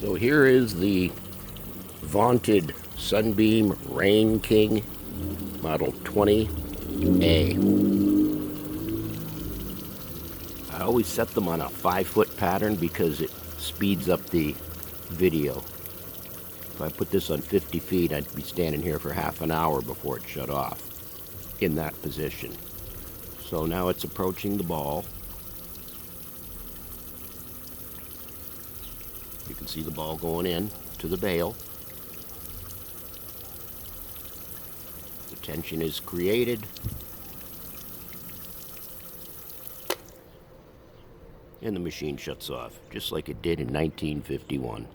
So here is the vaunted Sunbeam Rain King Model 20A. I always set them on a 5-foot pattern because it speeds up the video. If I put this on 50 feet, I'd be standing here for half an hour before it shut off in that position. So now it's approaching the ball. You can see the ball going in to the bail. The tension is created. And the machine shuts off, just like it did in 1951.